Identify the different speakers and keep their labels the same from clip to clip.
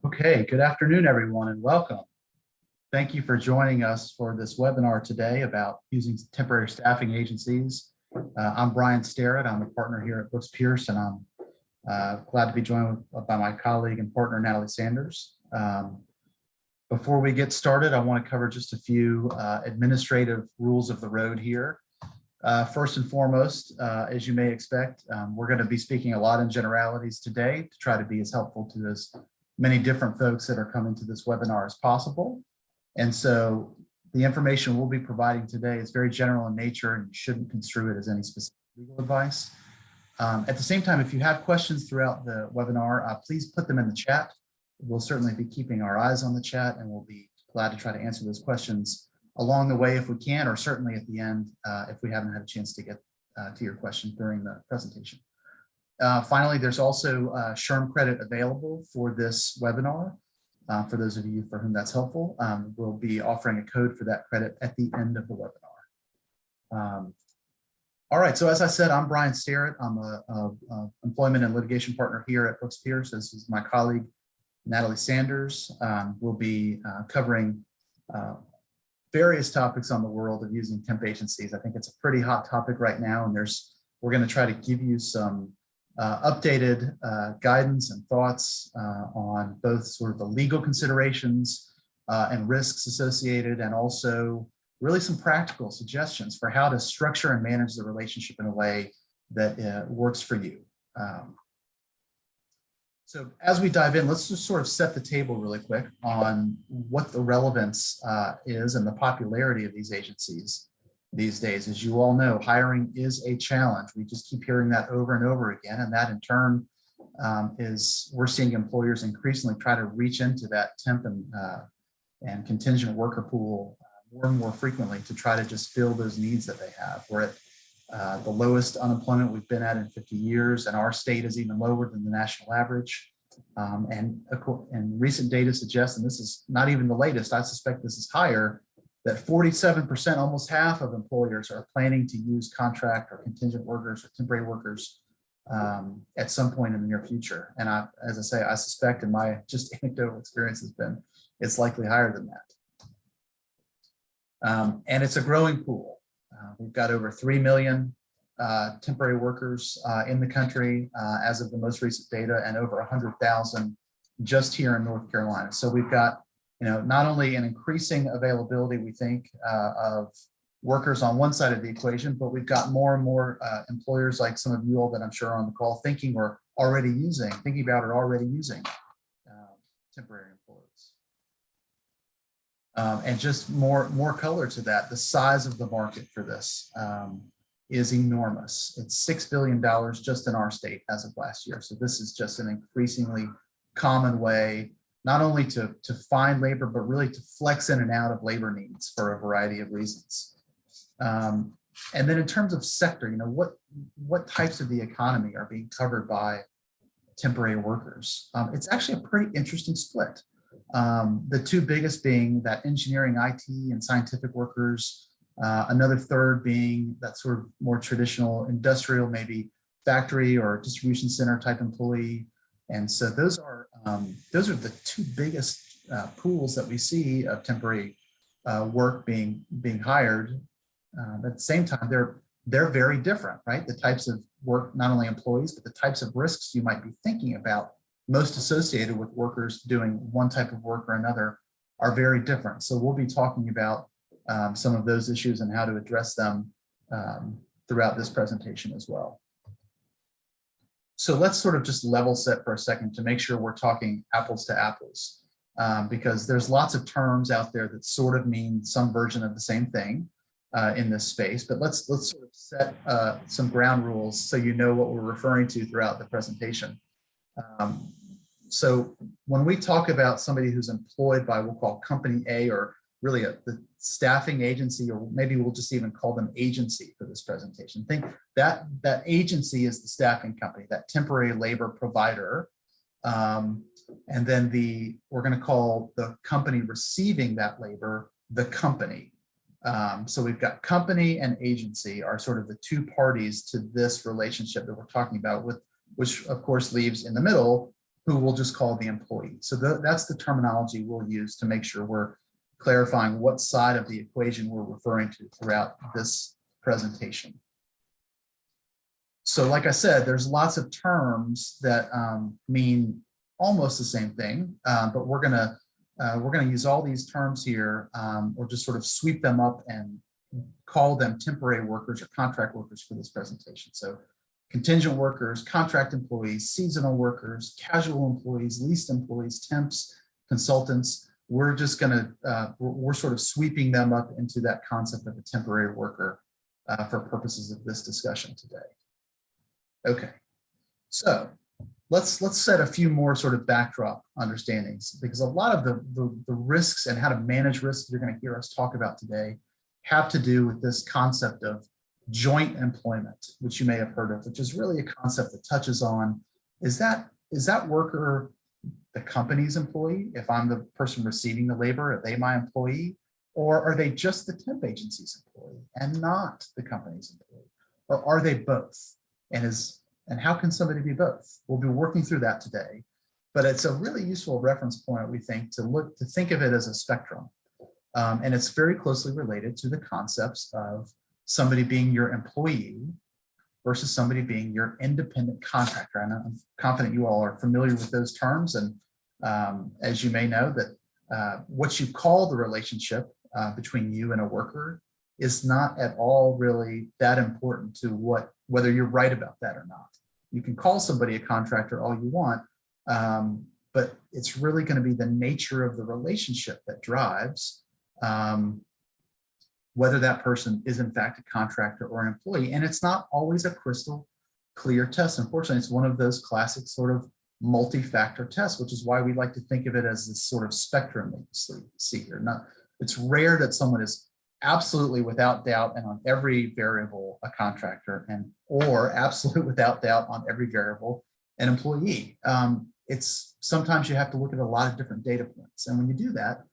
Speaker 1: Okay, good afternoon, everyone, and welcome. Thank you for joining us for this webinar today about using temporary staffing agencies. I'm Bryan Starrett. I'm a partner here at Brooks Pierce, and I'm glad to be joined by my colleague and partner, Natalie Sanders. Before we get started, I want to cover just a few administrative rules of the road here. First and foremost, as you may expect, we're going to be speaking a lot in generalities today to try to be as helpful to as many different folks that are coming to this webinar as possible. And so the information we'll be providing today is very general in nature and you shouldn't construe it as any specific legal advice. At the same time, if you have questions throughout the webinar, please put them in the chat. We'll certainly be keeping our eyes on the chat and we'll be glad to try to answer those questions along the way if we can, or certainly at the end if we haven't had a chance to get to your question during the presentation. Finally, there's also SHRM credit available for this webinar. For those of you for whom that's helpful, we'll be offering a code for that credit at the end of the webinar. All right, so as I said, I'm Bryan Starrett. I'm a employment and litigation partner here at Brooks Pierce. This is my colleague, Natalie Sanders. We'll be covering various topics on the world of using temp agencies. I think it's a pretty hot topic right now, and we're going to try to give you some updated guidance and thoughts on both sort of the legal considerations and risks associated, and also really some practical suggestions for how to structure and manage the relationship in a way that works for you. So as we dive in, let's just sort of set the table really quick on what the relevance is and the popularity of these agencies these days. As you all know, hiring is a challenge. We just keep hearing that over and over again. And that in turn we're seeing employers increasingly try to reach into that temp and contingent worker pool more and more frequently to try to just fill those needs that they have. We're at the lowest unemployment we've been at in 50 years, and our state is even lower than the national average. And recent data suggests, and this is not even the latest, I suspect this is higher, that 47%, almost half of employers are planning to use contract or contingent workers or temporary workers at some point in the near future. And as I say, I suspect in my just anecdotal experience it's likely higher than that. And it's a growing pool. We've got over 3 million temporary workers in the country as of the most recent data, and over 100,000 just here in North Carolina. So we've got not only an increasing availability, we think, of workers on one side of the equation, but we've got more and more employers like some of you all that I'm sure are on the call thinking about or already using temporary employees. And just more color to that, the size of the market for this is enormous. It's $6 billion just in our state as of last year. So this is just an increasingly common way not only to find labor, but really to flex in and out of labor needs for a variety of reasons. And then in terms of sector, what types of the economy are being covered by temporary workers? It's actually a pretty interesting split. The two biggest being that engineering, IT, and scientific workers, another third being that sort of more traditional industrial, maybe factory or distribution center type employee. And so those are the two biggest pools that we see of temporary work being hired. At the same time, they're very different, right? The types of work, not only employees, but the types of risks you might be thinking about most associated with workers doing one type of work or another are very different. So we'll be talking about some of those issues and how to address them throughout this presentation as well. So let's sort of just level set for a second to make sure we're talking apples to apples, because there's lots of terms out there that sort of mean some version of the same thing in this space. But let's sort of set some ground rules so you know what we're referring to throughout the presentation. So when we talk about somebody who's employed by, we'll call company A, or really the staffing agency, or maybe we'll just even call them agency for this presentation. Think that agency is the staffing company, that temporary labor provider. And then we're going to call the company receiving that labor the company. So we've got company and agency are sort of the two parties to this relationship that we're talking about, which of course leaves in the middle who we'll just call the employee. So that's the terminology we'll use to make sure we're clarifying what side of the equation we're referring to throughout this presentation. So like I said, there's lots of terms that mean almost the same thing, but we're gonna use all these terms here, or just sort of sweep them up and call them temporary workers or contract workers for this presentation. So contingent workers, contract employees, seasonal workers, casual employees, leased employees, temps, consultants. We're just gonna, we're sort of sweeping them up into that concept of a temporary worker for purposes of this discussion today. Okay, so let's set a few more sort of backdrop understandings, because a lot of the risks and how to manage risks you're going to hear us talk about today have to do with this concept of joint employment, which you may have heard of, which is really a concept that touches on, is that worker the company's employee? If I'm the person receiving the labor, are they my employee? Or are they just the temp agency's employee and not the company's employee? Or are they both? And how can somebody be both? We'll be working through that today, but it's a really useful reference point, we think, to think of it as a spectrum. And it's very closely related to the concepts of somebody being your employee versus somebody being your independent contractor. And I'm confident you all are familiar with those terms. And as you may know, that what you call the relationship between you and a worker is not at all really that important to whether you're right about that or not. You can call somebody a contractor all you want, but it's really going to be the nature of the relationship that drives whether that person is in fact a contractor or an employee. And it's not always a crystal clear test. Unfortunately, it's one of those classic sort of multi-factor tests, which is why we like to think of it as this sort of spectrum that you see here. It's rare that someone is absolutely without doubt and on every variable a contractor, or absolute without doubt on every variable an employee. It's sometimes you have to look at a lot of different data points, and when you do that,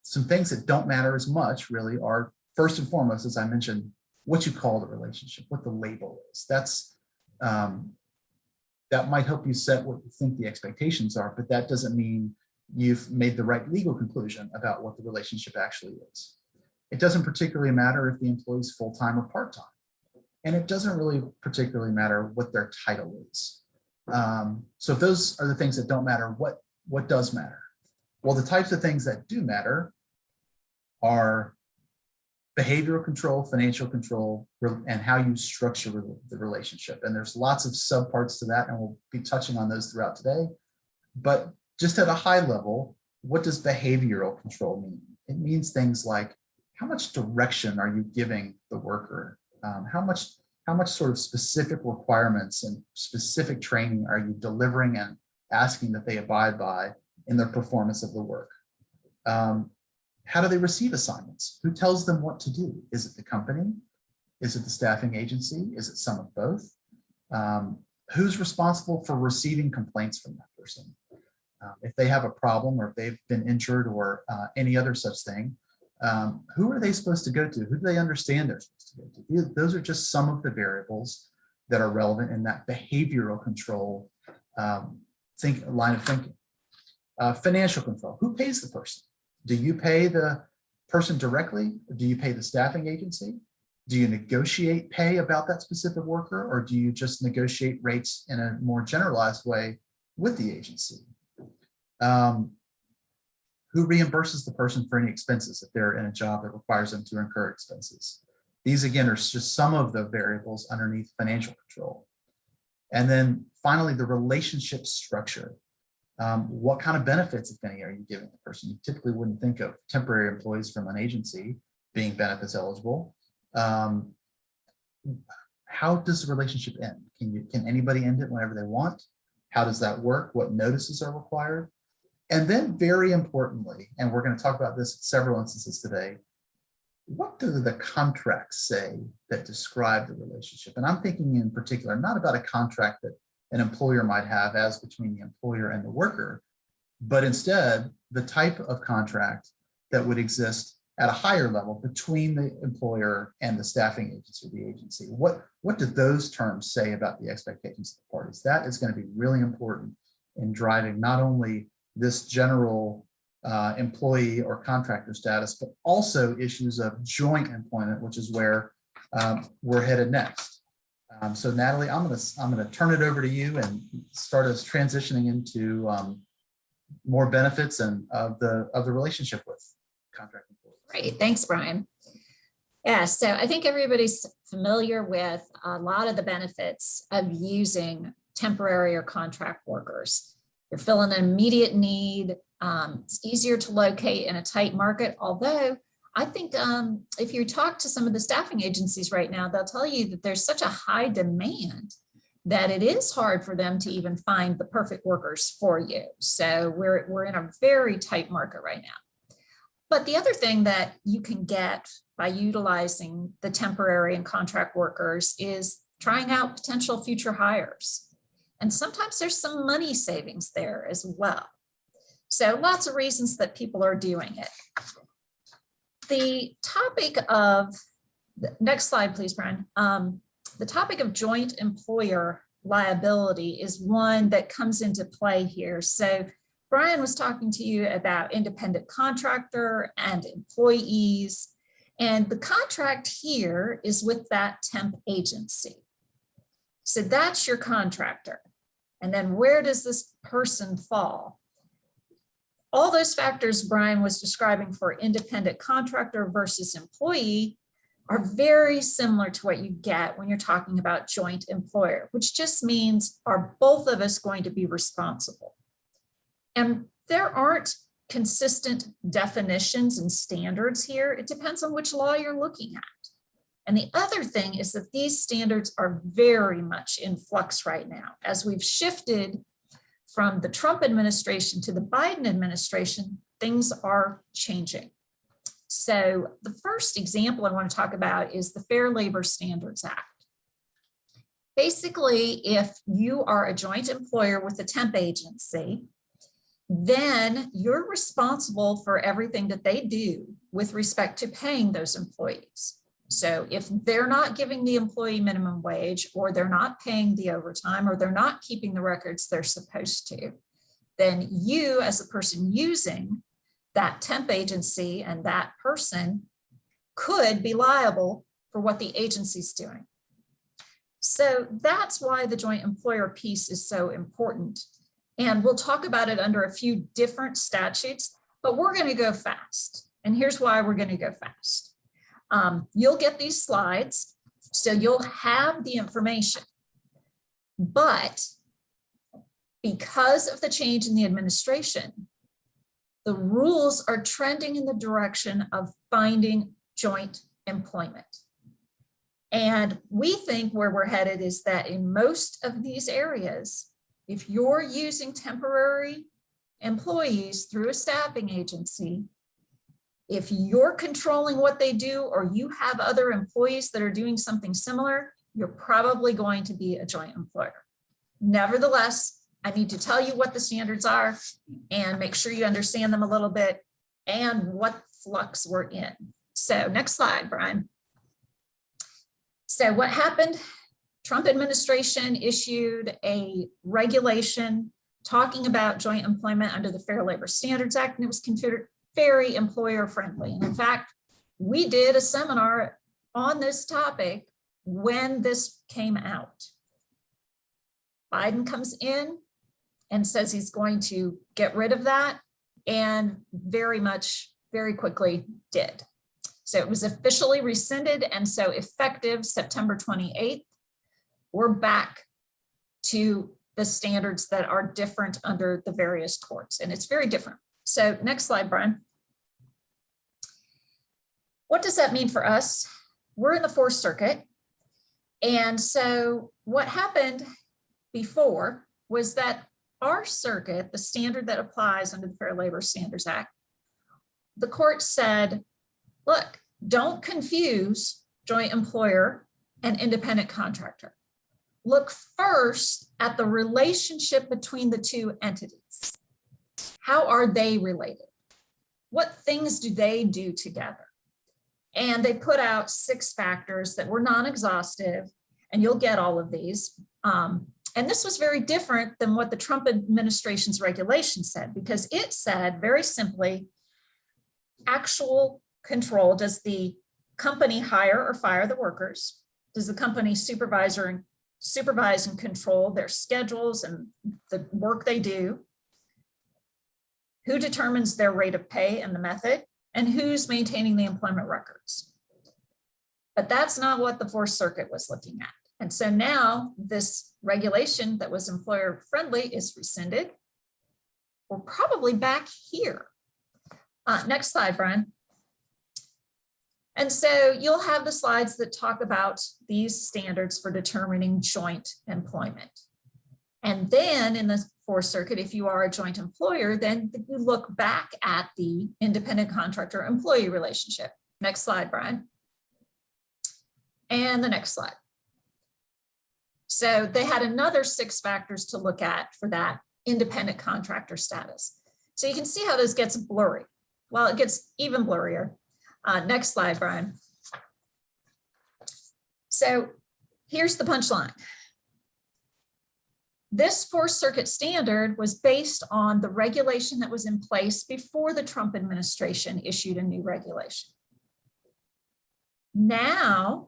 Speaker 1: some things that don't matter as much really are, first and foremost, as I mentioned, what you call the relationship, what the label is. That might help you set what you think the expectations are, but that doesn't mean you've made the right legal conclusion about what the relationship actually is. It doesn't particularly matter if the employee is full-time or part-time. And it doesn't really particularly matter what their title is. So if those are the things that don't matter, what does matter? Well, the types of things that do matter are behavioral control, financial control, and how you structure the relationship. And there's lots of subparts to that, and we'll be touching on those throughout today. But just at a high level, what does behavioral control mean? It means things like, how much direction are you giving the worker? How much sort of specific requirements and specific training are you delivering and asking that they abide by in their performance of the work? How do they receive assignments? Who tells them what to do? Is it the company? Is it the staffing agency? Is it some of both? Who's responsible for receiving complaints from that person? If they have a problem, or if they've been injured, or any other such thing, who are they supposed to go to? Who do they understand they're supposed to go to? Those are just some of the variables that are relevant in that behavioral control line of thinking. Financial control, who pays the person? Do you pay the person directly? Or do you pay the staffing agency? Do you negotiate pay about that specific worker, or do you just negotiate rates in a more generalized way with the agency? Who reimburses the person for any expenses if they're in a job that requires them to incur expenses? These, again, are just some of the variables underneath financial control. And then finally, the relationship structure. What kind of benefits, if any, are you giving the person? You typically wouldn't think of temporary employees from an agency being benefits eligible. How does the relationship end? Can anybody end it whenever they want? How does that work? What notices are required? And then, very importantly, and we're going to talk about this in several instances today, what do the contracts say that describe the relationship? And I'm thinking in particular, not about a contract that an employer might have as between the employer and the worker, but instead the type of contract that would exist at a higher level between the employer and the staffing agency or the agency. What do those terms say about the expectations of the parties? That is going to be really important in driving not only this general employee or contractor status, but also issues of joint employment, which is where we're headed next. So Natalie, I'm gonna turn it over to you and start us transitioning into more benefits and of the relationship with contract employees.
Speaker 2: Great, thanks, Bryan. Yeah, so I think everybody's familiar with a lot of the benefits of using temporary or contract workers. You're filling an immediate need. It's easier to locate in a tight market, although I think if you talk to some of the staffing agencies right now, they'll tell you that there's such a high demand that it is hard for them to even find the perfect workers for you. So we're in a very tight market right now. But the other thing that you can get by utilizing the temporary and contract workers is trying out potential future hires. And sometimes there's some money savings there as well. So lots of reasons that people are doing it. The topic of, next slide, please, Bryan. The topic of joint employer liability is one that comes into play here. So Bryan was talking to you about independent contractor and employees, and the contract here is with that temp agency. So that's your contractor. And then where does this person fall? All those factors Bryan was describing for independent contractor versus employee are very similar to what you get when you're talking about joint employer, which just means, are both of us going to be responsible? And there aren't consistent definitions and standards here. It depends on which law you're looking at. And the other thing is that these standards are very much in flux right now. As we've shifted from the Trump administration to the Biden administration, things are changing. So the first example I want to talk about is the Fair Labor Standards Act. Basically, if you are a joint employer with a temp agency, then you're responsible for everything that they do with respect to paying those employees. So if they're not giving the employee minimum wage, or they're not paying the overtime, or they're not keeping the records they're supposed to, then you, as a person using that temp agency and that person, could be liable for what the agency's doing. So that's why the joint employer piece is so important. And we'll talk about it under a few different statutes, but we're going to go fast. And here's why we're going to go fast. You'll get these slides, so you'll have the information. But because of the change in the administration, the rules are trending in the direction of finding joint employment. And we think where we're headed is that in most of these areas, if you're using temporary employees through a staffing agency, if you're controlling what they do, or you have other employees that are doing something similar, you're probably going to be a joint employer. Nevertheless, I need to tell you what the standards are and make sure you understand them a little bit and what flux we're in. So next slide, Bryan. So what happened? Trump administration issued a regulation talking about joint employment under the Fair Labor Standards Act, and it was considered very employer friendly. And in fact, we did a seminar on this topic when this came out. Biden comes in and says he's going to get rid of that, and very quickly did. So it was officially rescinded, and so effective September 28th, we're back to the standards that are different under the various courts, and it's very different. So next slide, Bryan. What does that mean for us? We're in the Fourth Circuit. And so what happened before was that our circuit, the standard that applies under the Fair Labor Standards Act, the court said, look, don't confuse joint employer and independent contractor. Look first at the relationship between the two entities. How are they related? What things do they do together? And they put out 6 factors that were non-exhaustive, and you'll get all of these. And this was very different than what the Trump administration's regulation said, because it said very simply, actual control. Does the company hire or fire the workers? Does the company supervise and control their schedules and the work they do? Who determines their rate of pay and the method? And who's maintaining the employment records? But that's not what the Fourth Circuit was looking at. And so now this regulation that was employer friendly is rescinded. We're probably back here. Next slide, Bryan. And so you'll have the slides that talk about these standards for determining joint employment. And then in the Fourth Circuit, if you are a joint employer, then you look back at the independent contractor employee relationship. Next slide, Bryan. And the next slide. So they had another 6 factors to look at for that independent contractor status. So you can see how this gets blurry. Well, it gets even blurrier. Next slide, Bryan. So here's the punchline. This Fourth Circuit standard was based on the regulation that was in place before the Trump administration issued a new regulation. Now,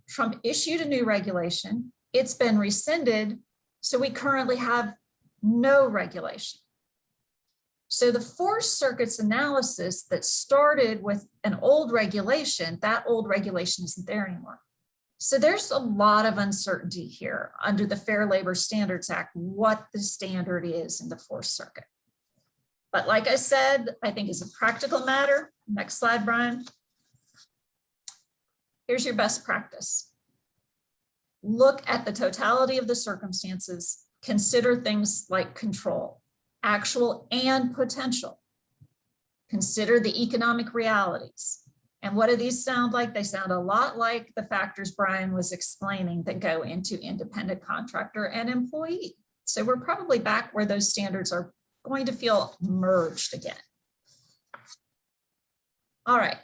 Speaker 2: Trump issued a new regulation. It's been rescinded, so we currently have no regulation. So the Fourth Circuit's analysis that started with an old regulation, that old regulation isn't there anymore. So there's a lot of uncertainty here under the Fair Labor Standards Act, what the standard is in the Fourth Circuit. But like I said, I think as a practical matter, next slide, Bryan. Here's your best practice. Look at the totality of the circumstances, consider things like control, actual and potential. Consider the economic realities. And what do these sound like? They sound a lot like the factors Bryan was explaining that go into independent contractor and employee. So we're probably back where those standards are going to feel merged again. All right,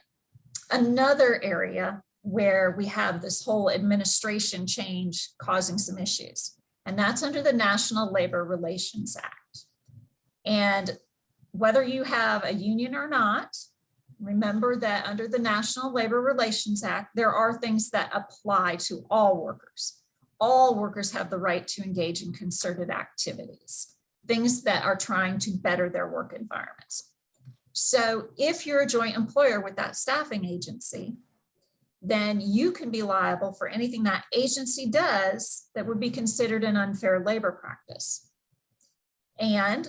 Speaker 2: another area where we have this whole administration change causing some issues, and that's under the National Labor Relations Act. And whether you have a union or not, remember that under the National Labor Relations Act, there are things that apply to all workers. All workers have the right to engage in concerted activities, things that are trying to better their work environments. So if you're a joint employer with that staffing agency, then you can be liable for anything that agency does that would be considered an unfair labor practice. And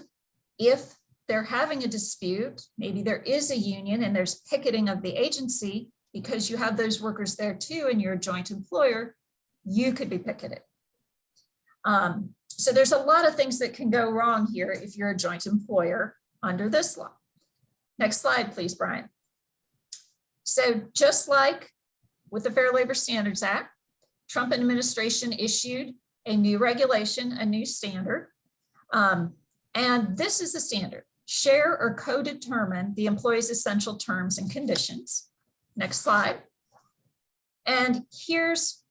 Speaker 2: if they're having a dispute, maybe there is a union and there's picketing of the agency because you have those workers there too and you're a joint employer, you could be picketed. So there's a lot of things that can go wrong here if you're a joint employer under this law. Next slide, please, Bryan. So just like with the Fair Labor Standards Act, Trump administration issued a new regulation, a new standard. And this is the standard: share or co-determine the employee's essential terms and conditions. Next slide. And here's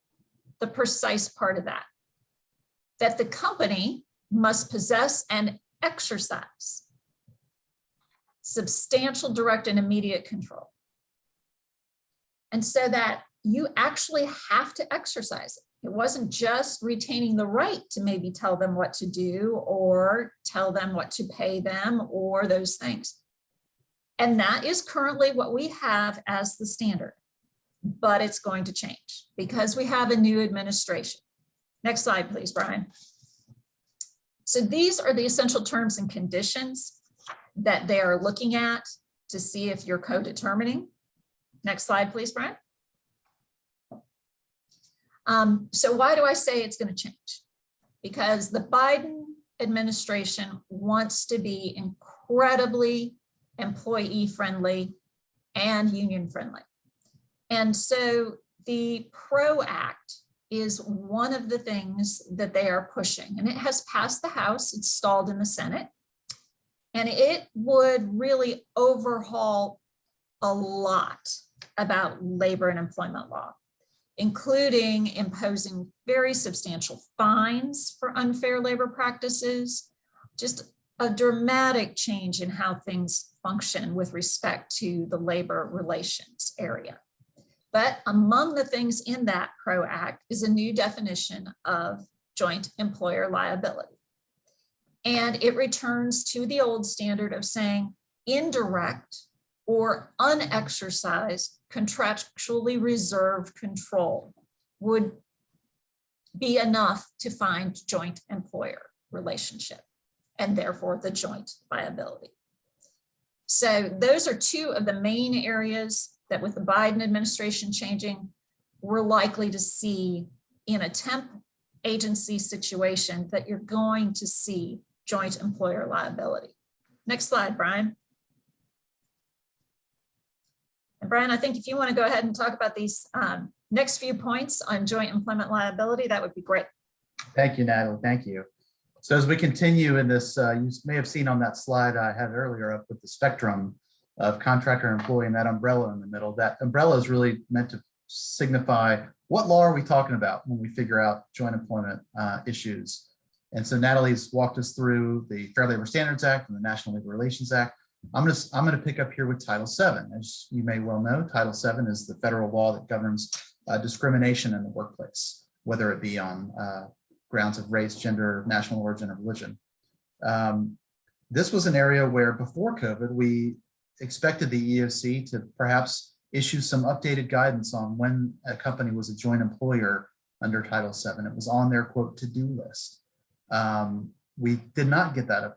Speaker 2: the precise part of that the company must possess and exercise substantial direct and immediate control. And so that you actually have to exercise it. It wasn't just retaining the right to maybe tell them what to do or tell them what to pay them or those things. And that is currently what we have as the standard, but it's going to change because we have a new administration. Next slide, please, Bryan. So these are the essential terms and conditions that they are looking at to see if you're co-determining. Next slide, please, Bryan. So why do I say it's going to change? Because the Biden administration wants to be incredibly employee friendly and union friendly. And so the PRO Act is one of the things that they are pushing, and it has passed the House, it's stalled in the Senate, and it would really overhaul a lot about labor and employment law. including imposing very substantial fines for unfair labor practices, just a dramatic change in how things function with respect to the labor relations area. But among the things in that PRO Act is a new definition of joint employer liability. And it returns to the old standard of saying indirect or unexercised contractually reserved control would be enough to find joint employer relationship and therefore the joint liability. So those are two of the main areas that with the Biden administration changing, we're likely to see in a temp agency situation that you're going to see joint employer liability. Next slide, Brian. And Brian, I think if you want to go ahead and talk about these next few points on joint employment liability, that would be great.
Speaker 1: Thank you, Natalie. Thank you. So as we continue in this, you may have seen on that slide I had earlier up with the spectrum of contractor employee and that umbrella in the middle. That umbrella is really meant to signify what law are we talking about when we figure out joint employment issues. And so Natalie's walked us through the Fair Labor Standards Act and the National Labor Relations Act. I'm going to pick up here with Title VII. As you may well know, Title VII is the federal law that governs discrimination in the workplace, whether it be on grounds of race, gender, national origin, or religion. This was an area where before COVID, we expected the EEOC to perhaps issue some updated guidance on when a company was a joint employer under Title VII. It was on their quote to-do list. We did not get that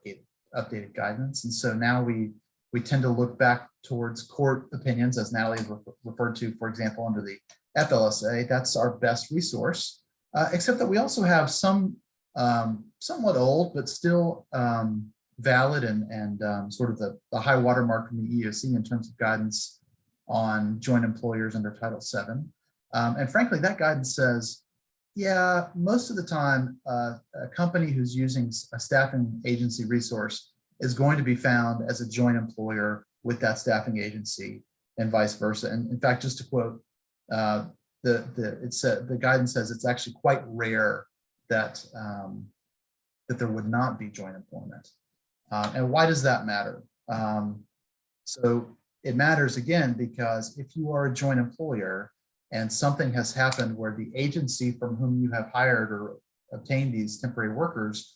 Speaker 1: updated guidance. And so now we tend to look back towards court opinions, as Natalie referred to, for example, under the FLSA. That's our best resource, except that we also have some somewhat old, but still valid and sort of the high watermark from the EEOC in terms of guidance on joint employers under Title VII. And frankly, that guidance says, yeah, most of the time, a company who's using a staffing agency resource is going to be found as a joint employer with that staffing agency and vice versa. And in fact, just to quote, the guidance says it's actually quite rare that that there would not be joint employment. And why does that matter? So it matters again because if you are a joint employer and something has happened where the agency from whom you have hired or obtained these temporary workers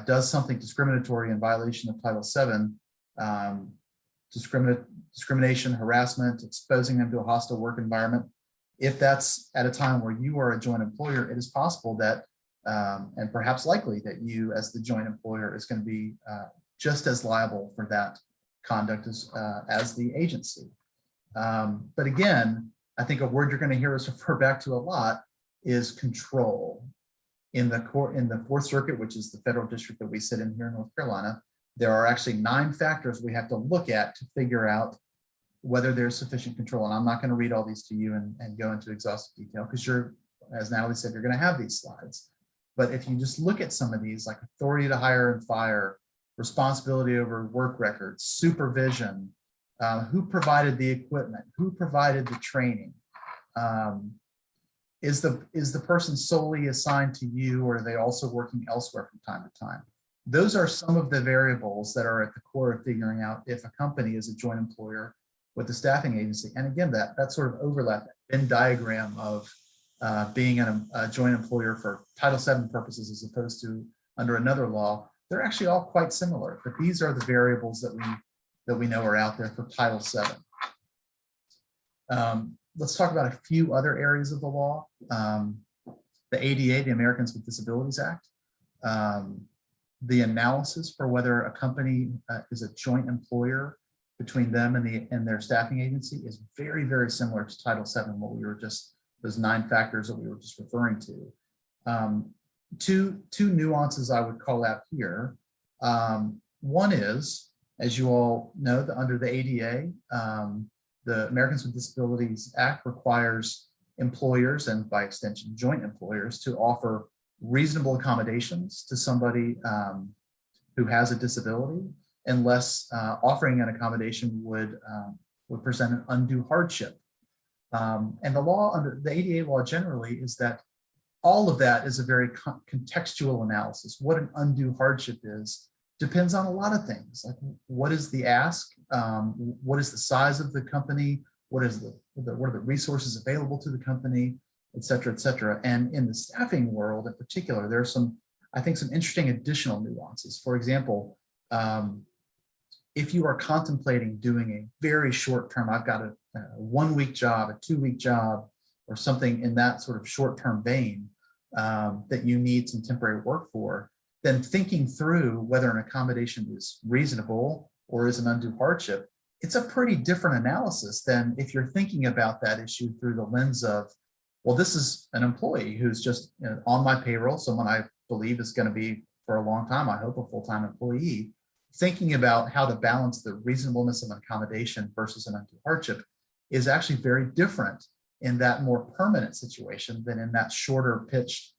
Speaker 1: does something discriminatory in violation of Title VII, discrimination, harassment, exposing them to a hostile work environment, if that's at a time where you are a joint employer, it is possible that, and perhaps likely that you as the joint employer is going to be just as liable for that conduct as the agency. But again, I think a word you're going to hear us refer back to a lot is control. In the Fourth Circuit, which is the federal district that we sit in here in North Carolina, there are actually 9 factors we have to look at to figure out whether there's sufficient control. And I'm not going to read all these to you and go into exhaustive detail because you're, as Natalie said, you're going to have these slides. But if you just look at some of these, like authority to hire and fire, responsibility over work records, supervision, who provided the equipment, who provided the training, is the person solely assigned to you, or are they also working elsewhere from time to time? Those are some of the variables that are at the core of figuring out if a company is a joint employer with the staffing agency. And again, that sort of overlap, that Venn diagram of being a joint employer for Title VII purposes as opposed to under another law, they're actually all quite similar. But these are the variables that we know are out there for Title VII. Let's talk about a few other areas of the law. The ADA, the Americans with Disabilities Act. The analysis for whether a company is a joint employer between them and their staffing agency is very, very similar to Title VII, what we were just, those 9 factors that we were just referring to. Two nuances I would call out here. One is, as you all know, under the ADA, the Americans with Disabilities Act requires employers, and by extension, joint employers, to offer reasonable accommodations to somebody who has a disability, unless offering an accommodation would present an undue hardship. And the law under the ADA law generally is that all of that is a very contextual analysis. What an undue hardship is depends on a lot of things. Like what is the ask? What is the size of the company? What are the resources available to the company, et cetera, et cetera. And in the staffing world in particular, there are some, I think, some interesting additional nuances. For example, if you are contemplating doing a very short term, I've got a 1 week job, a 2 week job, or something in that sort of short term vein that you need some temporary work for, then thinking through whether an accommodation is reasonable or is an undue hardship, it's a pretty different analysis than if you're thinking about that issue through the lens of, well, this is an employee who's just on my payroll, someone I believe is going to be for a long time, I hope, a full-time employee. Thinking about how to balance the reasonableness of an accommodation versus an undue hardship is actually very different in that more permanent situation than in that shorter pitched,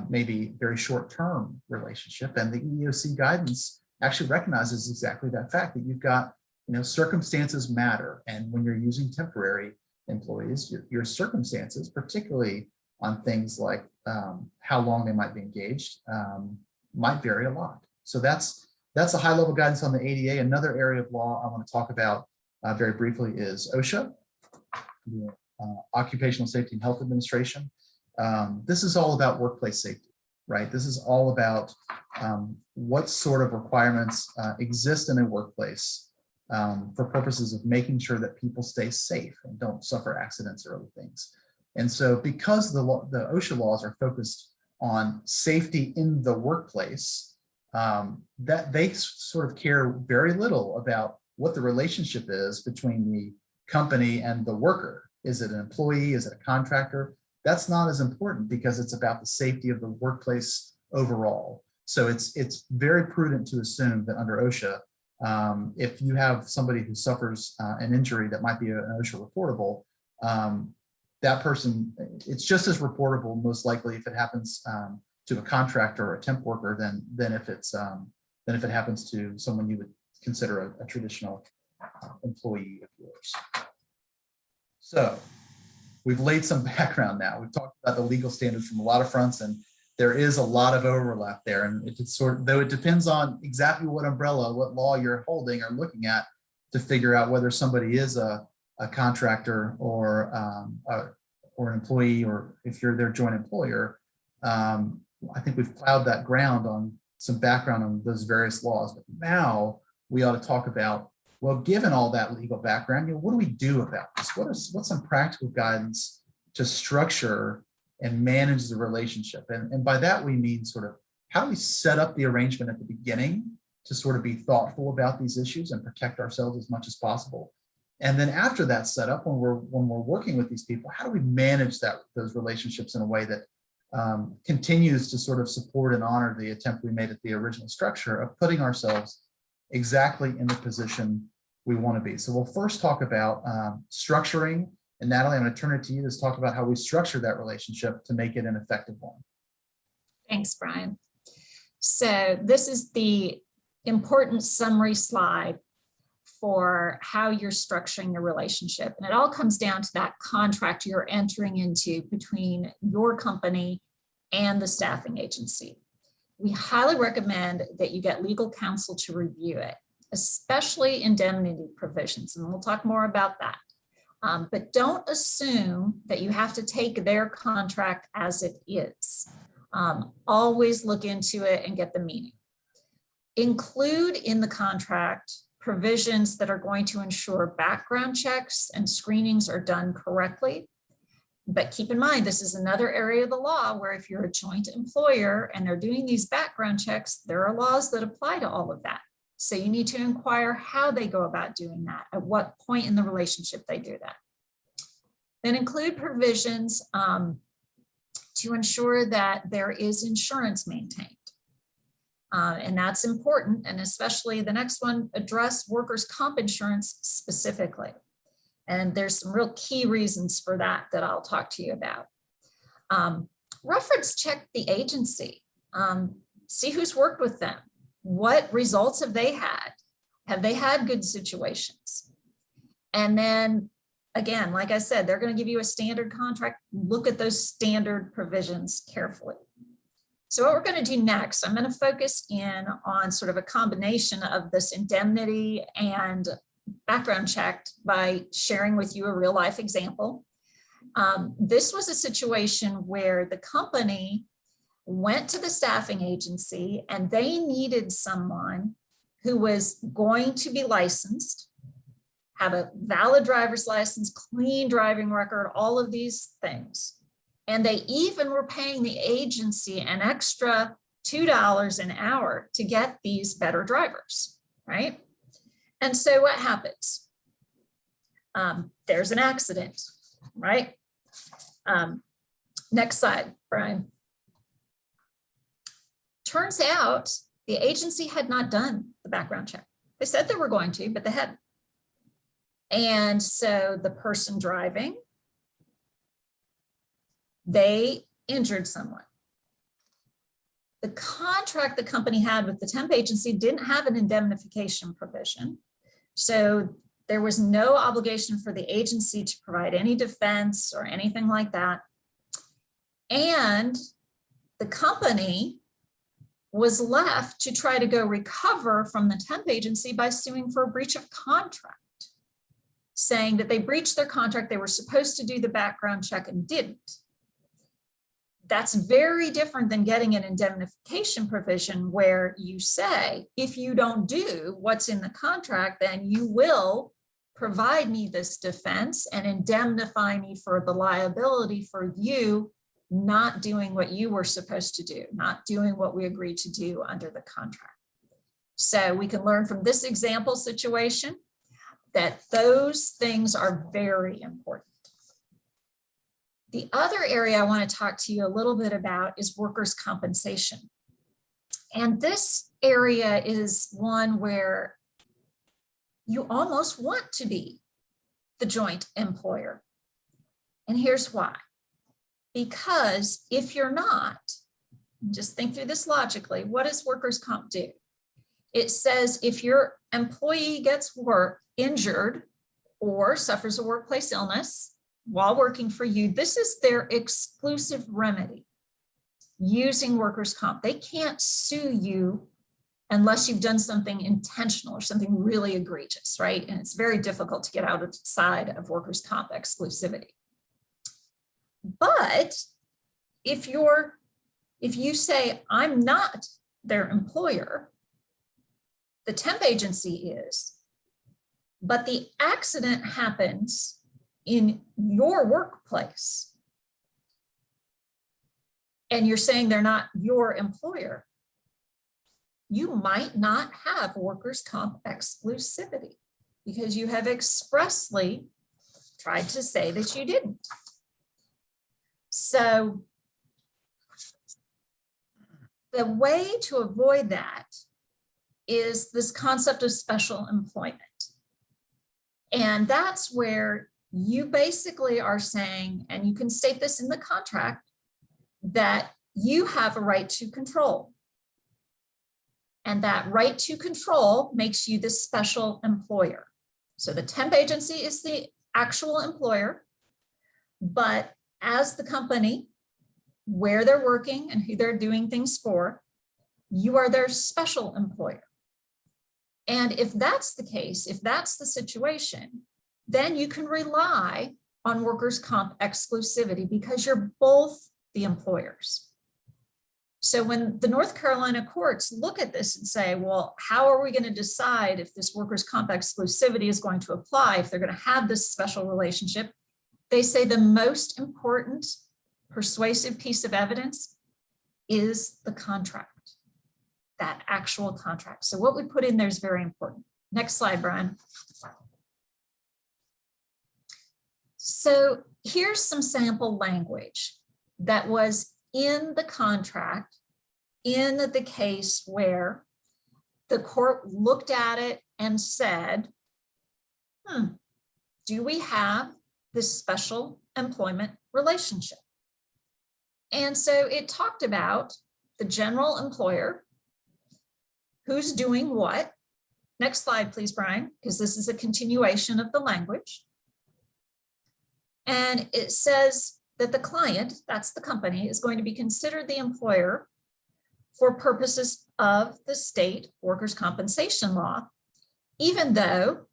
Speaker 1: maybe very short-term relationship. And the EEOC guidance actually recognizes exactly that fact, that you've got, circumstances matter. And when you're using temporary employees, your circumstances, particularly on things like how long they might be engaged, might vary a lot. So that's a high-level guidance on the ADA. Another area of law I want to talk about very briefly is OSHA, the Occupational Safety and Health Administration. This is all about workplace safety, right? This is all about what sort of requirements exist in a workplace for purposes of making sure that people stay safe and don't suffer accidents or other things. And so because the OSHA laws are focused on safety in the workplace, that they sort of care very little about what the relationship is between the company and the worker. Is it an employee? Is it a contractor? That's not as important because it's about the safety of the workplace overall. So it's very prudent to assume that under OSHA, if you have somebody who suffers an injury that might be an OSHA reportable, that person, it's just as reportable most likely if it happens to a contractor or a temp worker than if it happens to someone you would consider a traditional employee of yours. So we've laid some background now. We've talked about the legal standards from a lot of fronts, and there is a lot of overlap there. And it's though it depends on exactly what umbrella, what law you're holding or looking at to figure out whether somebody is a contractor or an employee, or if you're their joint employer. I think we've plowed that ground on some background on those various laws, but now we ought to talk about, well, given all that legal background, what do we do about this? What's some practical guidance to structure and manage the relationship? And by that, we mean sort of how do we set up the arrangement at the beginning to sort of be thoughtful about these issues and protect ourselves as much as possible. And then after that setup, when we're working with these people, how do we manage those relationships in a way that continues to sort of support and honor the attempt we made at the original structure of putting ourselves exactly in the position we want to be. So we'll first talk about structuring. And Natalie, I'm going to turn it to you to talk about how we structure that relationship to make it an effective one.
Speaker 2: Thanks, Bryan. So this is the important summary slide for how you're structuring your relationship. And it all comes down to that contract you're entering into between your company and the staffing agency. We highly recommend that you get legal counsel to review it, especially indemnity provisions. And we'll talk more about that. But don't assume that you have to take their contract as it is. Always look into it and get the meaning. Include in the contract provisions that are going to ensure background checks and screenings are done correctly. But keep in mind, this is another area of the law where if you're a joint employer and they're doing these background checks, there are laws that apply to all of that. So you need to inquire how they go about doing that, at what point in the relationship they do that. Then include provisions to ensure that there is insurance maintained. And that's important, and especially the next one, address workers' comp insurance specifically. And there's some real key reasons for that I'll talk to you about. Reference check the agency. See who's worked with them. What results have they had? Have they had good situations? And then Again, like I said, they're going to give you a standard contract. Look at those standard provisions carefully. So what we're going to do next, I'm going to focus in on sort of a combination of this indemnity and background check by sharing with you a real life example. This was a situation where the company went to the staffing agency and they needed someone who was going to be licensed, have a valid driver's license, clean driving record, all of these things. And they even were paying the agency an extra $2 an hour to get these better drivers, right? And so what happens? There's an accident, right? Next slide, Brian. Turns out the agency had not done the background check. They said they were going to, but they hadn't. And so the person driving, they injured someone. The contract the company had with the temp agency didn't have an indemnification provision. So there was no obligation for the agency to provide any defense or anything like that. And the company was left to try to go recover from the temp agency by suing for a breach of contract, saying that they breached their contract, they were supposed to do the background check and didn't. That's very different than getting an indemnification provision where you say, if you don't do what's in the contract, then you will provide me this defense and indemnify me for the liability for you not doing what you were supposed to do, not doing what we agreed to do under the contract. So we can learn from this example situation that those things are very important. The other area I want to talk to you a little bit about is workers' compensation. And this area is one where you almost want to be the joint employer. And here's why. Because if you're not, just think through this logically, what does workers' comp do? It says if your employee gets injured or suffers a workplace illness while working for you, this is their exclusive remedy using workers' comp. They can't sue you unless you've done something intentional or something really egregious, right? And it's very difficult to get outside of workers' comp exclusivity. But if you say, I'm not their employer, the temp agency is, but the accident happens in your workplace, and you're saying they're not your employer, you might not have workers' comp exclusivity because you have expressly tried to say that you didn't. So the way to avoid that is this concept of special employment. And that's where you basically are saying, and you can state this in the contract, that you have a right to control. And that right to control makes you the special employer. So the temp agency is the actual employer, but as the company, where they're working and who they're doing things for, you are their special employer. And if that's the case, if that's the situation, then you can rely on workers' comp exclusivity because you're both the employers. So when the North Carolina courts look at this and say, well, how are we going to decide if this workers' comp exclusivity is going to apply, if they're going to have this special relationship? They say the most important persuasive piece of evidence is the contract, that actual contract. So what we put in there is very important. Next slide, Brian. So here's some sample language that was in the contract in the case where the court looked at it and said, do we have this special employment relationship? And so it talked about the general employer, who's doing what. Next slide, please, Brian, because this is a continuation of the language. And it says that the client, that's the company, is going to be considered the employer for purposes of the state workers' compensation law, even though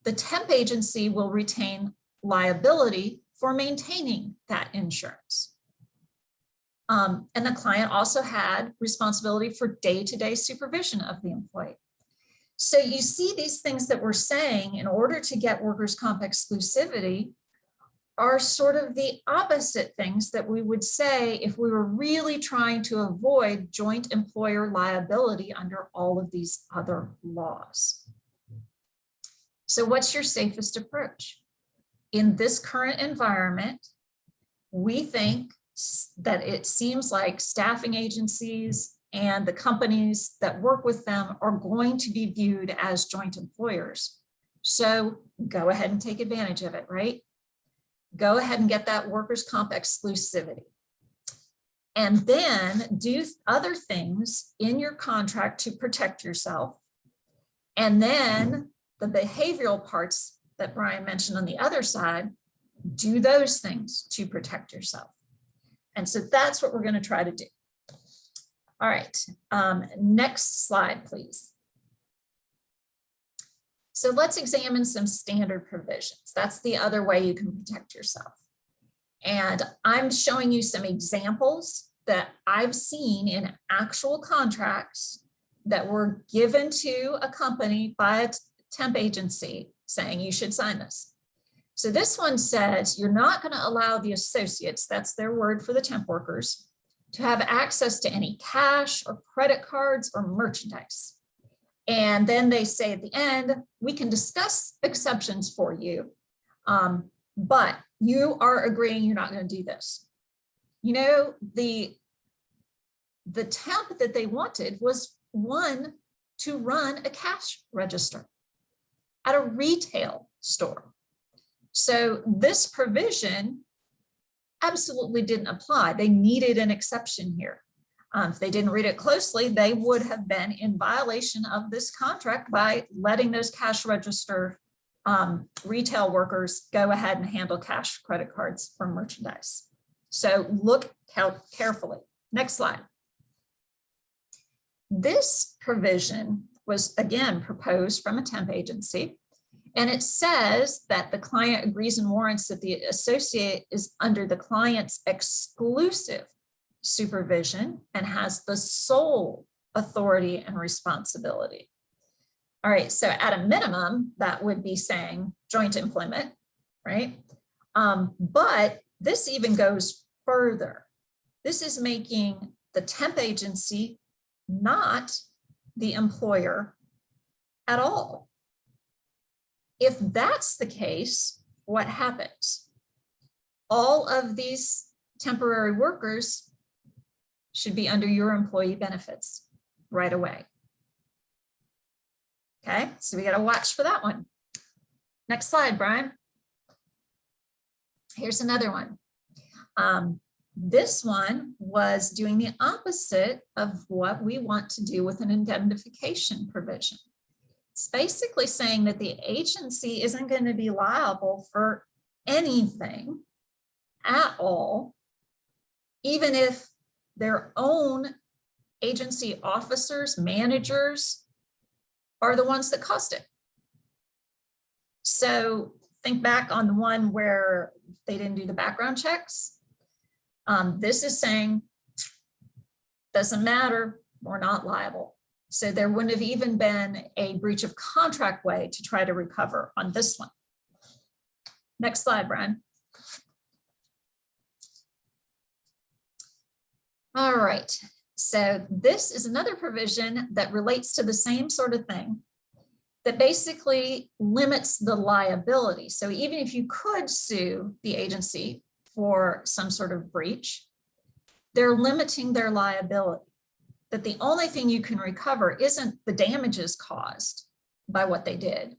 Speaker 2: the temp agency will retain liability for maintaining that insurance. And the client also had responsibility for day-to-day supervision of the employee. So you see these things that we're saying in order to get workers' comp exclusivity are sort of the opposite things that we would say if we were really trying to avoid joint employer liability under all of these other laws. So what's your safest approach? In this current environment, we think that it seems like staffing agencies and the companies that work with them are going to be viewed as joint employers. So go ahead and take advantage of it, right? Go ahead and get that workers' comp exclusivity. And then do other things in your contract to protect yourself. And then the behavioral parts that Bryan mentioned on the other side, do those things to protect yourself. And so that's what we're going to try to do. All right, next slide, please. So let's examine some standard provisions. That's the other way you can protect yourself. And I'm showing you some examples that I've seen in actual contracts that were given to a company by a temp agency saying you should sign this. So this one says you're not going to allow the associates, that's their word for the temp workers, to have access to any cash or credit cards or merchandise. And then they say at the end, we can discuss exceptions for you, but you are agreeing you're not going to do this. You know, the temp that they wanted was one to run a cash register at a retail store. So this provision absolutely didn't apply. They needed an exception here. If they didn't read it closely, they would have been in violation of this contract by letting those cash register retail workers go ahead and handle cash, credit cards, or merchandise. So look carefully. Next slide. This provision was again proposed from a temp agency, and it says that the client agrees and warrants that the associate is under the client's exclusive supervision and has the sole authority and responsibility. All right, so at a minimum, that would be saying joint employment, right? But this even goes further. This is making the temp agency not the employer at all. If that's the case, what happens? All of these temporary workers should be under your employee benefits right away. Okay, so we got to watch for that one. Next slide, Bryan. Here's another one. This one was doing the opposite of what we want to do with an indemnification provision. It's basically saying that the agency isn't going to be liable for anything at all, even if their own agency officers, managers are the ones that caused it. So think back on the one where they didn't do the background checks. This is saying, doesn't matter, we're not liable. So there wouldn't have even been a breach of contract way to try to recover on this one. Next slide, Bryan. All right, so this is another provision that relates to the same sort of thing that basically limits the liability. So even if you could sue the agency for some sort of breach, they're limiting their liability. That the only thing you can recover isn't the damages caused by what they did,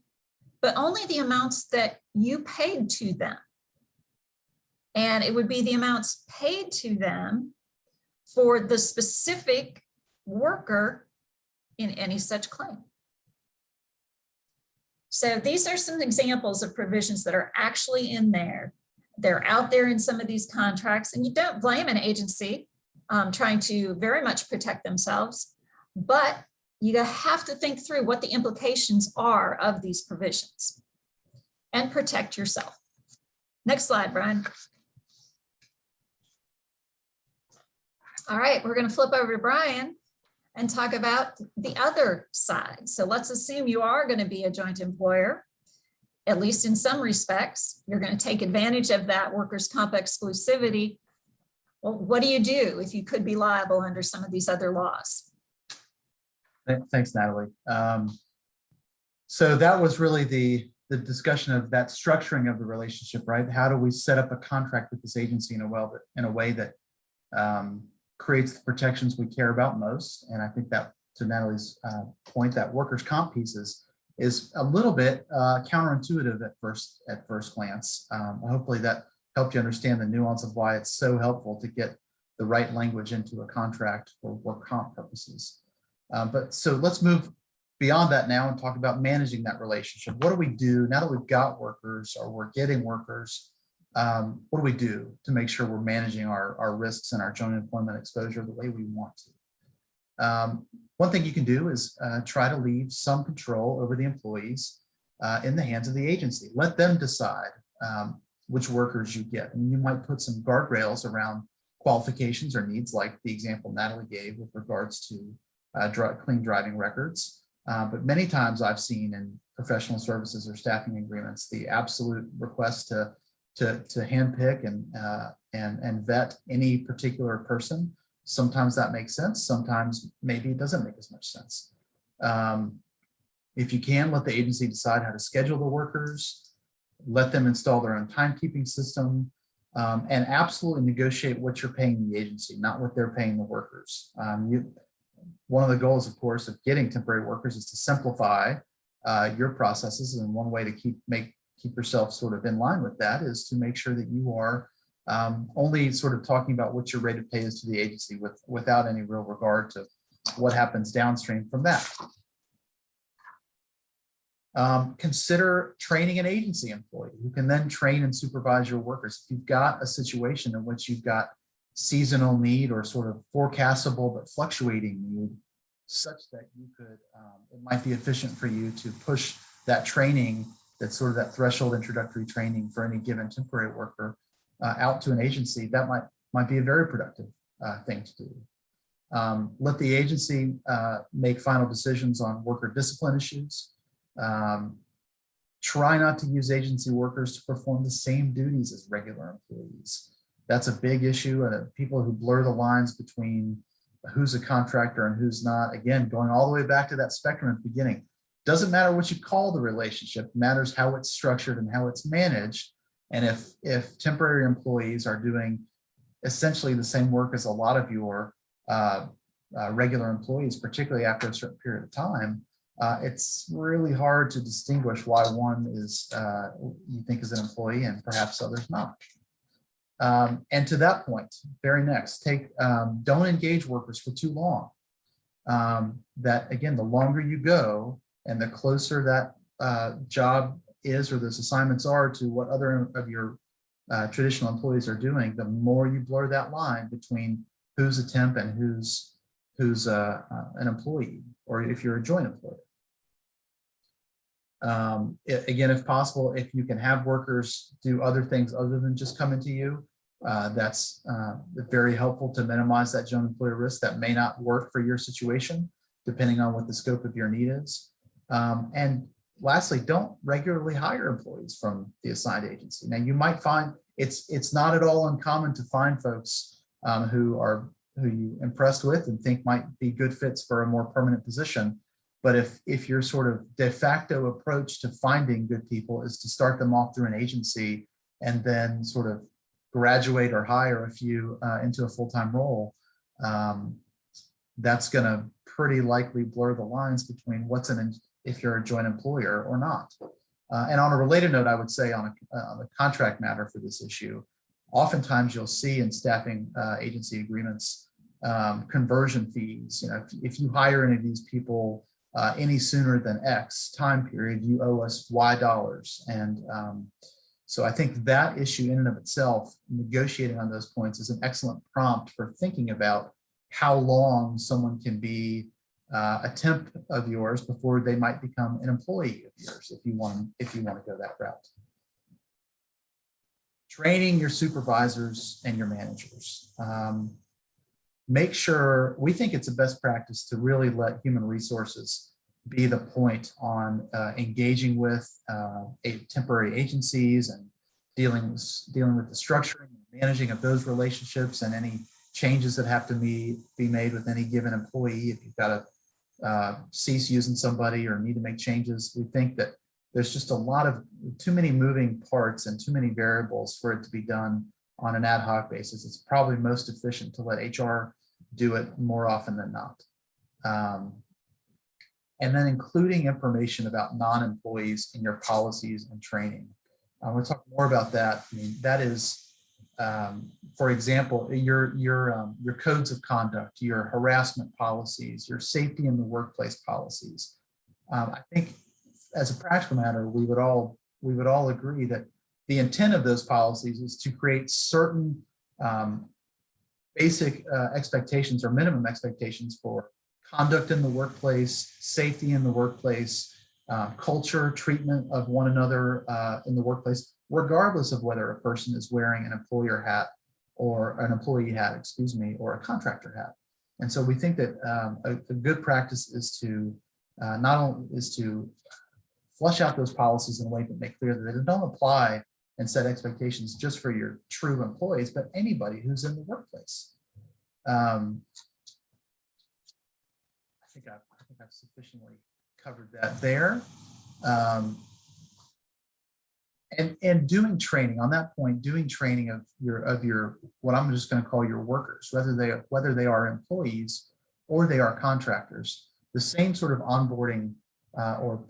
Speaker 2: but only the amounts that you paid to them. And it would be the amounts paid to them for the specific worker in any such claim. So these are some examples of provisions that are actually in there They're out there in some of these contracts, and you don't blame an agency trying to very much protect themselves, but you have to think through what the implications are of these provisions and protect yourself. Next slide, Bryan. All right, we're going to flip over to Bryan and talk about the other side. So let's assume you are going to be a joint employer, at least in some respects. You're going to take advantage of that workers' comp exclusivity. Well, what do you do if you could be liable under some of these other laws?
Speaker 1: Thanks, Natalie. So that was really the discussion of that structuring of the relationship, right? How do we set up a contract with this agency in a way that creates the protections we care about most? And I think that, to Natalie's point, that workers' comp piece is a little bit counterintuitive at first glance. Hopefully that helped you understand the nuance of why it's so helpful to get the right language into a contract for work comp purposes. But so let's move beyond that now and talk about managing that relationship. What do we do now that we've got workers or we're getting workers? What do we do to make sure we're managing our risks and our joint employment exposure the way we want to? One thing you can do is try to leave some control over the employees in the hands of the agency. Let them decide which workers you get. And you might put some guardrails around qualifications or needs, like the example Natalie gave with regards to clean driving records. But many times I've seen in professional services or staffing agreements, the absolute request to handpick and vet any particular person. Sometimes that makes sense. Sometimes maybe it doesn't make as much sense. If you can, let the agency decide how to schedule the workers, let them install their own timekeeping system, and absolutely negotiate what you're paying the agency, not what they're paying the workers. One of the goals, of course, of getting temporary workers is to simplify your processes. And one way to keep yourself sort of in line with that is to make sure that you are only sort of talking about what your rate of pay is to the agency without any real regard to what happens downstream from that. Consider training an agency employee who can then train and supervise your workers. If you've got a situation in which you've got seasonal need or sort of forecastable but fluctuating need, such that you could, it might be efficient for you to push that training, that's sort of that threshold introductory training for any given temporary worker out to an agency, that might be a very productive thing to do. Let the agency make final decisions on worker discipline issues. Try not to use agency workers to perform the same duties as regular employees. That's a big issue. People who blur the lines between who's a contractor and who's not, again, going all the way back to that spectrum at the beginning. Doesn't matter what you call the relationship, it matters how it's structured and how it's managed. And if temporary employees are doing essentially the same work as a lot of your regular employees, particularly after a certain period of time, it's really hard to distinguish why one is you think is an employee and perhaps others not. And to that point, very next, don't engage workers for too long. That again, the longer you go and the closer that job is or those assignments are to what other of your traditional employees are doing, the more you blur that line between who's a temp and who's an employee, or if you're a joint employer. Again, if possible, if you can have workers do other things other than just come into you, that's very helpful to minimize that joint employer risk. That may not work for your situation, depending on what the scope of your need is. And lastly, don't regularly hire employees from the assigned agency. Now, you might find it's not at all uncommon to find folks who you impressed with and think might be good fits for a more permanent position. But if your sort of de facto approach to finding good people is to start them off through an agency and then sort of graduate or hire a few into a full-time role, that's going to pretty likely blur the lines between if you're a joint employer or not. And on a related note, I would say on a contract matter for this issue, oftentimes you'll see in staffing agency agreements conversion fees. You know, if you hire any of these people any sooner than X time period, you owe us Y dollars. And So I think that issue in and of itself, negotiating on those points, is an excellent prompt for thinking about how long someone can be a temp of yours before they might become an employee of yours, if you want to go that route. Training your supervisors and your managers. Make sure, we think it's a best practice to really let human resources be the point on engaging with temporary agencies and dealing with the structuring and managing of those relationships and any changes that have to be made with any given employee. If you've got to cease using somebody or need to make changes, we think that there's just too many moving parts and too many variables for it to be done on an ad hoc basis. It's probably most efficient to let HR do it more often than not. And then including information about non-employees in your policies and training. We'll talk more about that. I mean, that is, for example, your codes of conduct, your harassment policies, your safety in the workplace policies. I think, as a practical matter, we would all agree that the intent of those policies is to create certain basic expectations or minimum expectations for conduct in the workplace, safety in the workplace, culture, treatment of one another in the workplace, regardless of whether a person is wearing an employer hat or an employee hat, excuse me, or a contractor hat. And so we think that a good practice is to not only flush out those policies in a way that make clear that they don't apply and set expectations just for your true employees, but anybody who's in the workplace. I think I've sufficiently covered that there. And doing training on that point, doing training of your what I'm just going to call your workers, whether they are employees or they are contractors, the same sort of onboarding or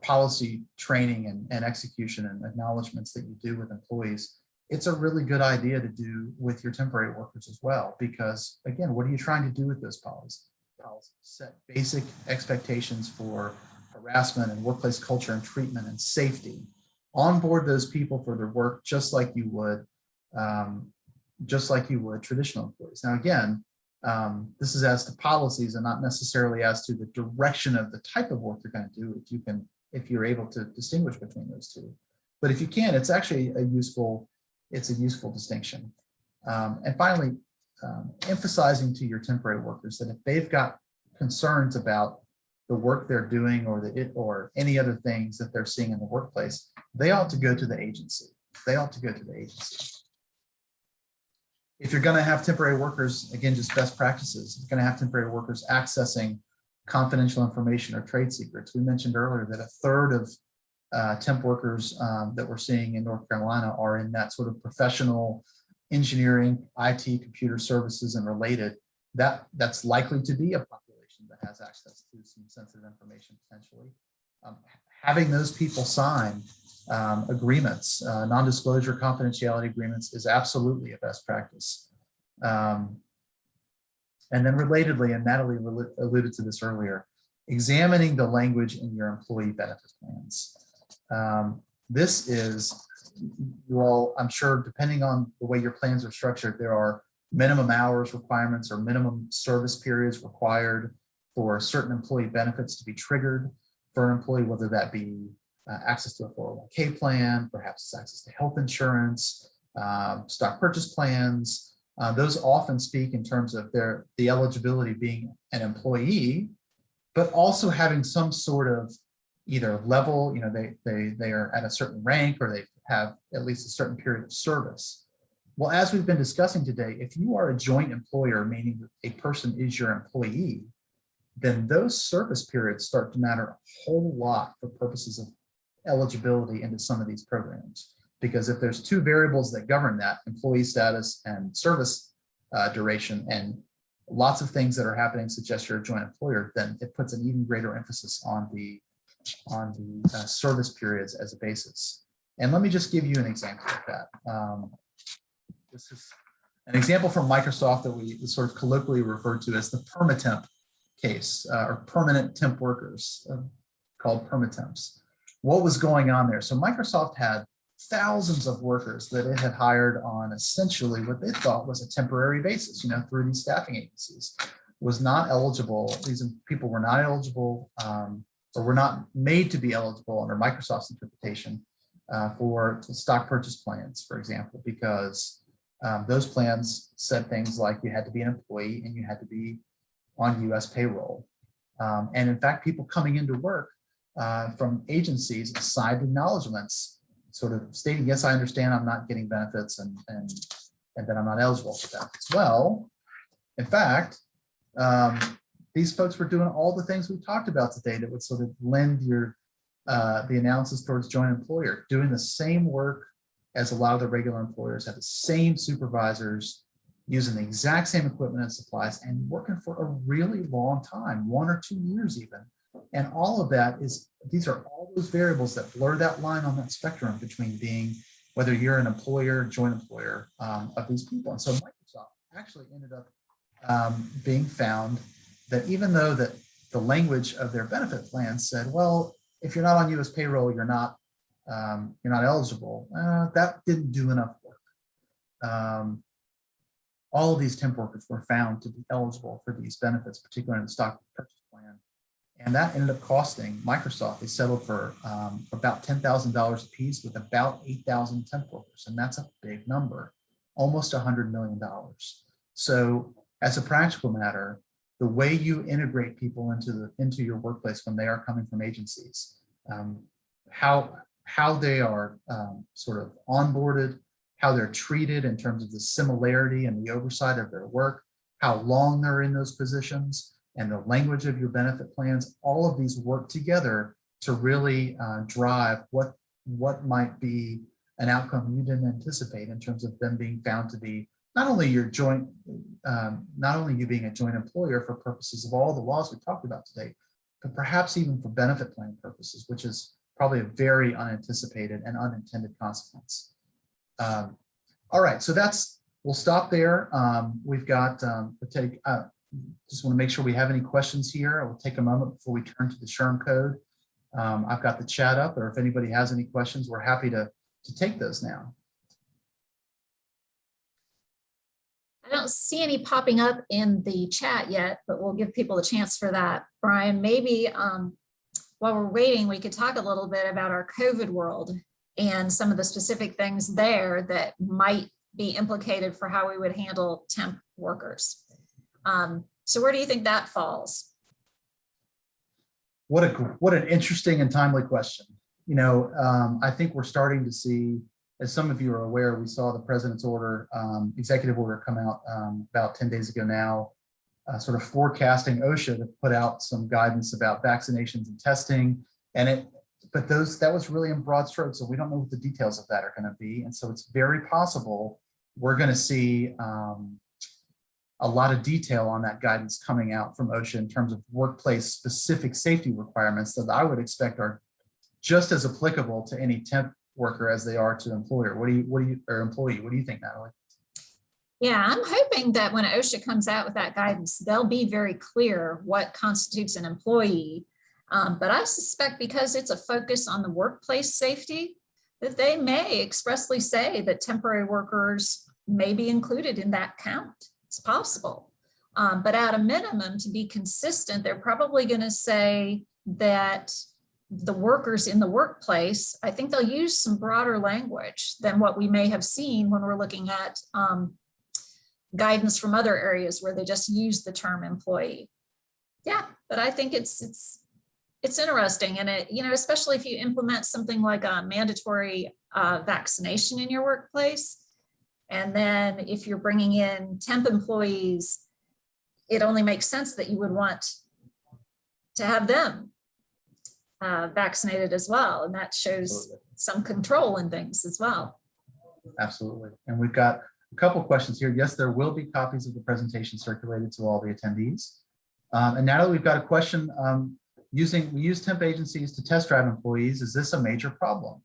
Speaker 1: policy training and execution and acknowledgments that you do with employees, it's a really good idea to do with your temporary workers as well. Because again, what are you trying to do with those policies? Set basic expectations for harassment and workplace culture and treatment and safety. Onboard those people for their work just like you would traditional employees. Now, again, this is as to policies and not necessarily as to the direction of the type of work you're going to do, if you're able to distinguish between those two. But if you can, it's actually a useful distinction. And finally, emphasizing to your temporary workers that if they've got concerns about the work they're doing or any other things that they're seeing in the workplace, they ought to go to the agency. If you're going to have temporary workers, again, just best practices, you're going to have temporary workers accessing confidential information or trade secrets. We mentioned earlier that 1/3 of temp workers that we're seeing in North Carolina are in that sort of professional engineering, IT, computer services, and related. That's likely to be a population that has access to some sensitive information potentially. Having those people sign agreements, non-disclosure confidentiality agreements, is absolutely a best practice. And then relatedly, and Natalie alluded to this earlier, examining the language in your employee benefit plans. This is, you all, I'm sure, depending on the way your plans are structured, there are minimum hours requirements or minimum service periods required for certain employee benefits to be triggered for an employee, whether that be access to a 401k plan, perhaps it's access to health insurance, stock purchase plans. Those often speak in terms of the eligibility being an employee, but also having some sort of either level, they are at a certain rank or they have at least a certain period of service. Well, as we've been discussing today, if you are a joint employer, meaning that a person is your employee, then those service periods start to matter a whole lot for purposes of eligibility into some of these programs. Because if there's two variables that govern that, employee status and service duration, and lots of things that are happening suggest you're a joint employer, then it puts an even greater emphasis on the service periods as a basis. And let me just give you an example of that. This is an example from Microsoft that we sort of colloquially refer to as the permatemp case, or permanent temp workers, called permatemps. What was going on there? So Microsoft had thousands of workers that it had hired on essentially what they thought was a temporary basis, through these staffing agencies, was not eligible. These people were not eligible, or were not made to be eligible under Microsoft's interpretation for stock purchase plans, for example, because those plans said things like you had to be an employee and you had to be on US payroll. And in fact, people coming into work from agencies signed acknowledgements sort of stating, yes, I understand I'm not getting benefits and that I'm not eligible for that as well. In fact, these folks were doing all the things we've talked about today that would sort of lend your the analysis towards joint employer, doing the same work as a lot of the regular employers, have the same supervisors, using the exact same equipment and supplies, and working for a really long time, 1 or 2 years even. And all of that these are all those variables that blur that line on that spectrum between being, whether you're an employer, joint employer of these people. And so Microsoft actually ended up being found that even though that the language of their benefit plan said, well, if you're not on US payroll, you're not eligible, that didn't do enough work. All of these temp workers were found to be eligible for these benefits, particularly in the stock purchase plan. And that ended up costing Microsoft, they settled for about $10,000 a piece with about 8,000 temp workers. And that's a big number, almost $100 million. So as a practical matter, the way you integrate people into your workplace when they are coming from agencies, how they are sort of onboarded, how they're treated in terms of the similarity and the oversight of their work, how long they're in those positions, and the language of your benefit plans, all of these work together to really drive what might be an outcome you didn't anticipate in terms of them being found to be not only you being a joint employer for purposes of all the laws we talked about today, but perhaps even for benefit plan purposes, which is probably a very unanticipated and unintended consequence. All right, so we'll stop there. We've got, just want to make sure we have any questions here. I will take a moment before we turn to the SHRM code. I've got the chat up, or if anybody has any questions, we're happy to take those now.
Speaker 2: I don't see any popping up in the chat yet, but we'll give people a chance for that. Bryan, maybe while we're waiting, we could talk a little bit about our COVID world and some of the specific things there that might be implicated for how we would handle temp workers. So where do you think that falls?
Speaker 1: What an interesting and timely question. I think we're starting to see, as some of you are aware, we saw the president's order, executive order come out about 10 days ago now, sort of forecasting OSHA to put out some guidance about vaccinations and testing. But that was really in broad strokes, so we don't know what the details of that are going to be. And so it's very possible we're going to see a lot of detail on that guidance coming out from OSHA in terms of workplace specific safety requirements that I would expect are just as applicable to any temp worker as they are to employer. Or employee? What do you think, Natalie?
Speaker 2: Yeah, I'm hoping that when OSHA comes out with that guidance, they'll be very clear what constitutes an employee. But I suspect because it's a focus on the workplace safety, that they may expressly say that temporary workers may be included in that count. It's possible. But at a minimum, to be consistent, they're probably going to say that the workers in the workplace, I think they'll use some broader language than what we may have seen when we're looking at guidance from other areas where they just use the term employee. Yeah, but I think it's interesting, and especially if you implement something like a mandatory vaccination in your workplace, and then if you're bringing in temp employees, it only makes sense that you would want to have them vaccinated as well, and that shows
Speaker 1: Absolutely.
Speaker 2: some control in things as well.
Speaker 1: Absolutely, and we've got a couple of questions here. Yes, there will be copies of the presentation circulated to all the attendees. And Natalie, we've got a question. We use temp agencies to test drive employees. Is this a major problem?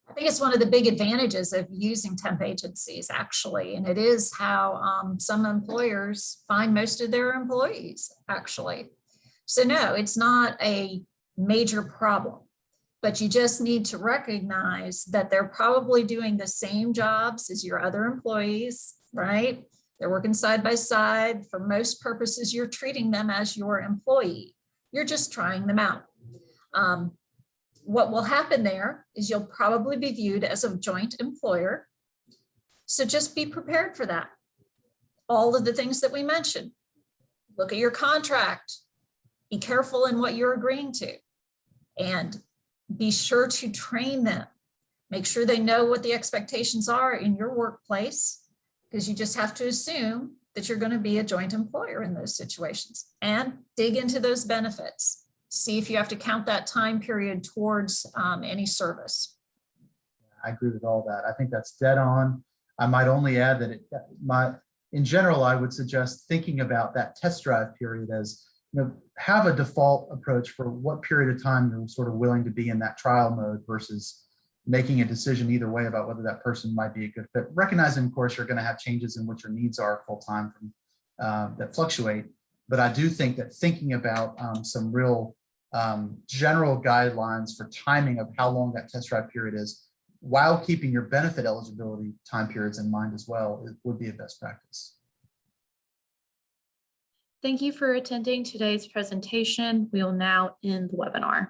Speaker 2: I think it's one of the big advantages of using temp agencies, actually, and it is how some employers find most of their employees, actually. So no, it's not a major problem. But you just need to recognize that they're probably doing the same jobs as your other employees, right? They're working side by side. For most purposes, you're treating them as your employee. You're just trying them out. What will happen there is you'll probably be viewed as a joint employer. So just be prepared for that. All of the things that we mentioned. Look at your contract. Be careful in what you're agreeing to. And be sure to train them. Make sure they know what the expectations are in your workplace, because you just have to assume that you're going to be a joint employer in those situations. And dig into those benefits. See if you have to count that time period towards any service.
Speaker 1: I agree with all that. I think that's dead on. I might only add that in general, I would suggest thinking about that test drive period as, have a default approach for what period of time you're sort of willing to be in that trial mode versus making a decision either way about whether that person might be a good fit. Recognizing, of course, you're going to have changes in what your needs are full time that fluctuate. But I do think that thinking about some real general guidelines for timing of how long that test drive period is, while keeping your benefit eligibility time periods in mind as well, would be a best practice.
Speaker 3: Thank you for attending today's presentation. We will now end the webinar.